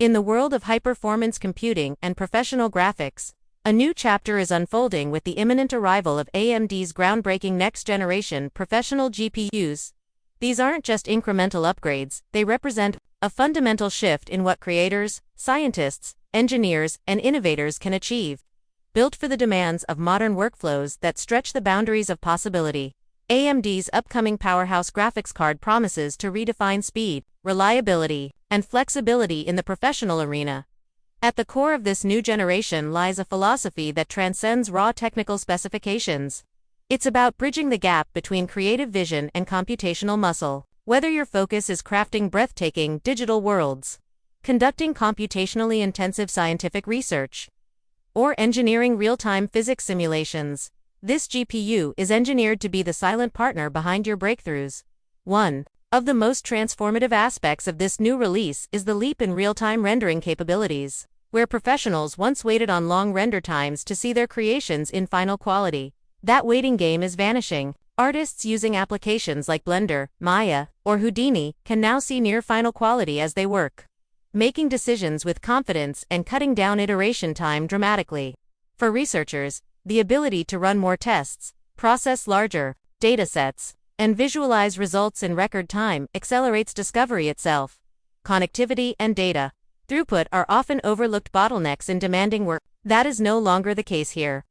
In the world of high-performance computing and professional graphics, a new chapter is unfolding with the imminent arrival of AMD's groundbreaking next-generation professional GPUs. These aren't just incremental upgrades, they represent a fundamental shift in what creators, scientists, engineers, and innovators can achieve. Built for the demands of modern workflows that stretch the boundaries of possibility, AMD's upcoming powerhouse graphics card promises to redefine speed, reliability, and flexibility in the professional arena. At the core of this new generation lies a philosophy that transcends raw technical specifications. It's about bridging the gap between creative vision and computational muscle. Whether your focus is crafting breathtaking digital worlds, conducting computationally intensive scientific research, or engineering real-time physics simulations, this GPU is engineered to be the silent partner behind your breakthroughs. One of the most transformative aspects of this new release is the leap in real-time rendering capabilities. Where professionals once waited on long render times to see their creations in final quality, that waiting game is vanishing. Artists using applications like Blender, Maya, or Houdini can now see near final quality as they work, making decisions with confidence and cutting down iteration time dramatically. For researchers, the ability to run more tests, process larger datasets, and visualize results in record time accelerates discovery itself. Connectivity and data throughput are often overlooked bottlenecks in demanding work. That is no longer the case here.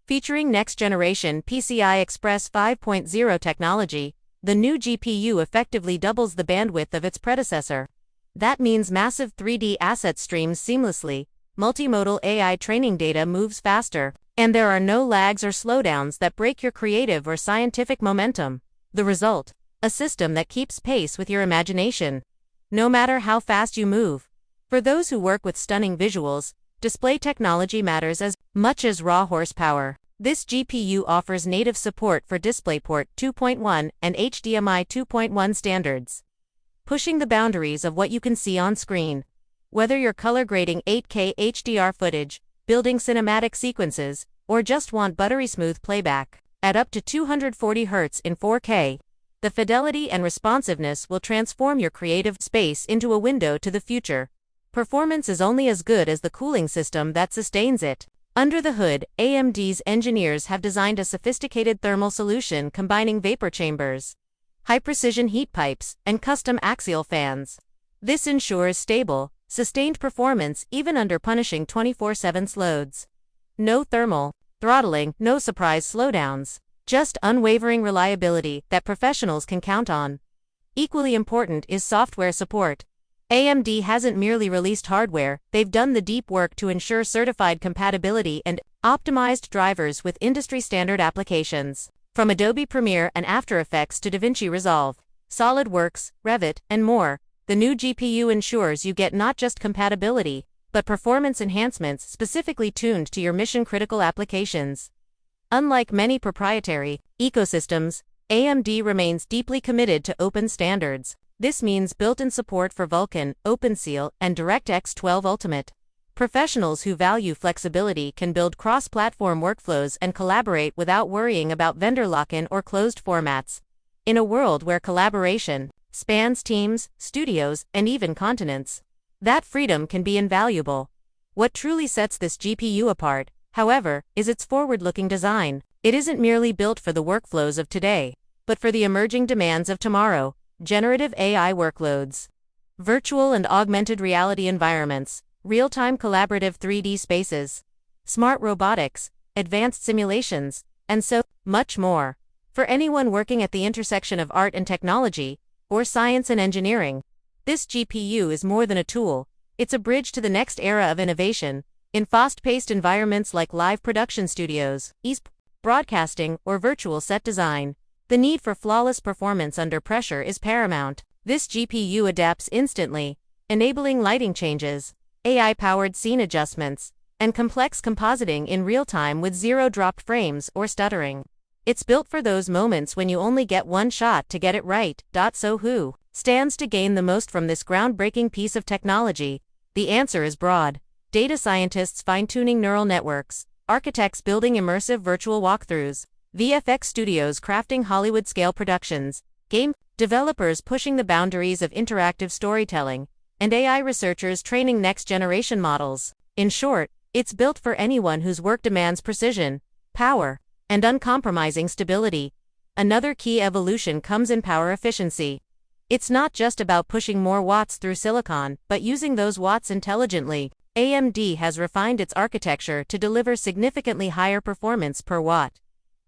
Featuring next-generation PCI Express 5.0 technology, the new GPU effectively doubles the bandwidth of its predecessor. That means massive 3D asset streams seamlessly, multimodal AI training data moves faster, and there are no lags or slowdowns that break your creative or scientific momentum. The result? A system that keeps pace with your imagination, no matter how fast you move. For those who work with stunning visuals, display technology matters as much as raw horsepower. This GPU offers native support for DisplayPort 2.1 and HDMI 2.1 standards, pushing the boundaries of what you can see on screen. Whether you're color grading 8K HDR footage, building cinematic sequences, or just want buttery smooth playback at up to 240 Hz in 4K, the fidelity and responsiveness will transform your creative space into a window to the future. Performance is only as good as the cooling system that sustains it. Under the hood, AMD's engineers have designed a sophisticated thermal solution combining vapor chambers, high-precision heat pipes, and custom axial fans. This ensures stable, sustained performance even under punishing 24/7 loads. No thermal throttling, no surprise slowdowns, just unwavering reliability that professionals can count on. Equally important is software support. AMD hasn't merely released hardware, they've done the deep work to ensure certified compatibility and optimized drivers with industry-standard applications. From Adobe Premiere and After Effects to DaVinci Resolve, SolidWorks, Revit, and more, the new GPU ensures you get not just compatibility, but performance enhancements specifically tuned to your mission-critical applications. Unlike many proprietary ecosystems, AMD remains deeply committed to open standards. This means built-in support for Vulkan, OpenSeal, and DirectX 12 Ultimate. Professionals who value flexibility can build cross-platform workflows and collaborate without worrying about vendor lock-in or closed formats. In a world where collaboration spans teams, studios, and even continents, that freedom can be invaluable. What truly sets this GPU apart, however, is its forward-looking design. It isn't merely built for the workflows of today, but for the emerging demands of tomorrow. Generative AI workloads, virtual and augmented reality environments, real-time collaborative 3D spaces, smart robotics, advanced simulations, and so much more. For anyone working at the intersection of art and technology, or science and engineering, this GPU is more than a tool, it's a bridge to the next era of innovation. In fast-paced environments like live production studios, broadcasting, or virtual set design, the need for flawless performance under pressure is paramount. This GPU adapts instantly, enabling lighting changes, AI-powered scene adjustments, and complex compositing in real time with zero dropped frames or stuttering. It's built for those moments when you only get one shot to get it right. So who stands to gain the most from this groundbreaking piece of technology? The answer is broad. Data scientists fine-tuning neural networks, architects building immersive virtual walkthroughs, VFX studios crafting Hollywood-scale productions, game developers pushing the boundaries of interactive storytelling, and AI researchers training next-generation models. In short, it's built for anyone whose work demands precision, power, and uncompromising stability. Another key evolution comes in power efficiency. It's not just about pushing more watts through silicon, but using those watts intelligently. AMD has refined its architecture to deliver significantly higher performance per watt,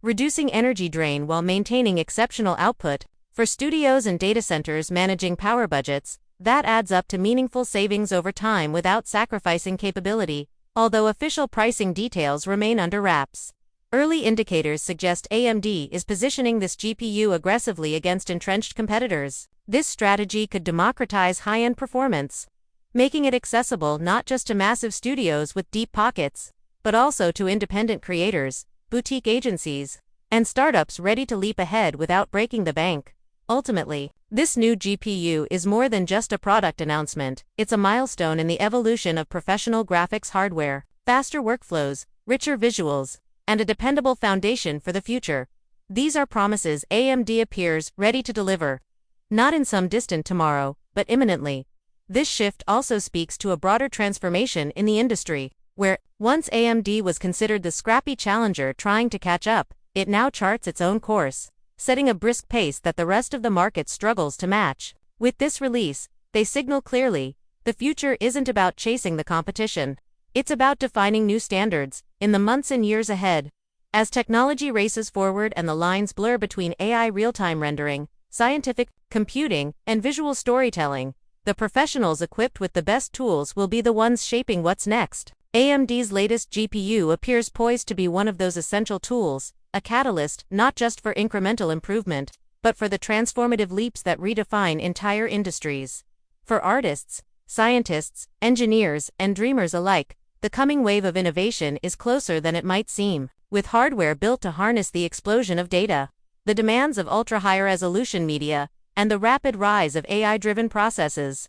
reducing energy drain while maintaining exceptional output. For studios and data centers managing power budgets, that adds up to meaningful savings over time without sacrificing capability, although official pricing details remain under wraps. Early indicators suggest AMD is positioning this GPU aggressively against entrenched competitors. This strategy could democratize high-end performance, making it accessible not just to massive studios with deep pockets, but also to independent creators, boutique agencies, and startups ready to leap ahead without breaking the bank. Ultimately, this new GPU is more than just a product announcement. It's a milestone in the evolution of professional graphics hardware, faster workflows, richer visuals, and a dependable foundation for the future. These are promises AMD appears ready to deliver, not in some distant tomorrow, but imminently. This shift also speaks to a broader transformation in the industry, where, once AMD was considered the scrappy challenger trying to catch up, it now charts its own course, setting a brisk pace that the rest of the market struggles to match. With this release, they signal clearly, the future isn't about chasing the competition. It's about defining new standards in the months and years ahead. As technology races forward and the lines blur between AI real-time rendering, scientific computing, and visual storytelling, the professionals equipped with the best tools will be the ones shaping what's next. AMD's latest GPU appears poised to be one of those essential tools, a catalyst not just for incremental improvement, but for the transformative leaps that redefine entire industries. For artists, scientists, engineers, and dreamers alike, the coming wave of innovation is closer than it might seem. With hardware built to harness the explosion of data, the demands of ultra-high-resolution media, and the rapid rise of AI-driven processes,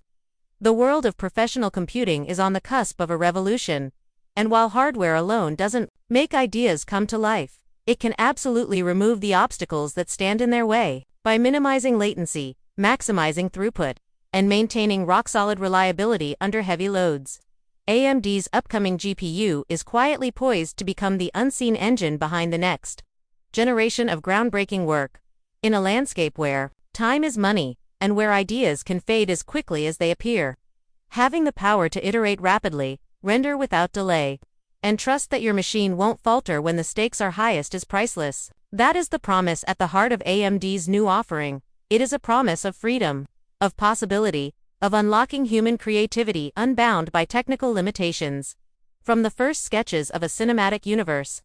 the world of professional computing is on the cusp of a revolution. And while hardware alone doesn't make ideas come to life, it can absolutely remove the obstacles that stand in their way. By minimizing latency, maximizing throughput, and maintaining rock-solid reliability under heavy loads, AMD's upcoming GPU is quietly poised to become the unseen engine behind the next generation of groundbreaking work. In a landscape where time is money, and where ideas can fade as quickly as they appear, having the power to iterate rapidly, render without delay, and trust that your machine won't falter when the stakes are highest is priceless. That is the promise at the heart of AMD's new offering. It is a promise of freedom, of possibility, of unlocking human creativity unbound by technical limitations. From the first sketches of a cinematic universe,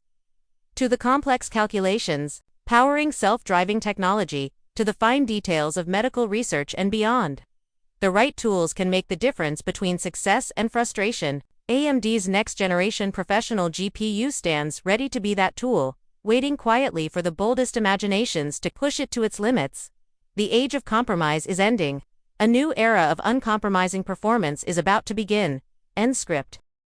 to the complex calculations powering self-driving technology, to the fine details of medical research and beyond, the right tools can make the difference between success and frustration. AMD's next-generation professional GPU stands ready to be that tool, waiting quietly for the boldest imaginations to push it to its limits. The age of compromise is ending. A new era of uncompromising performance is about to begin. End script.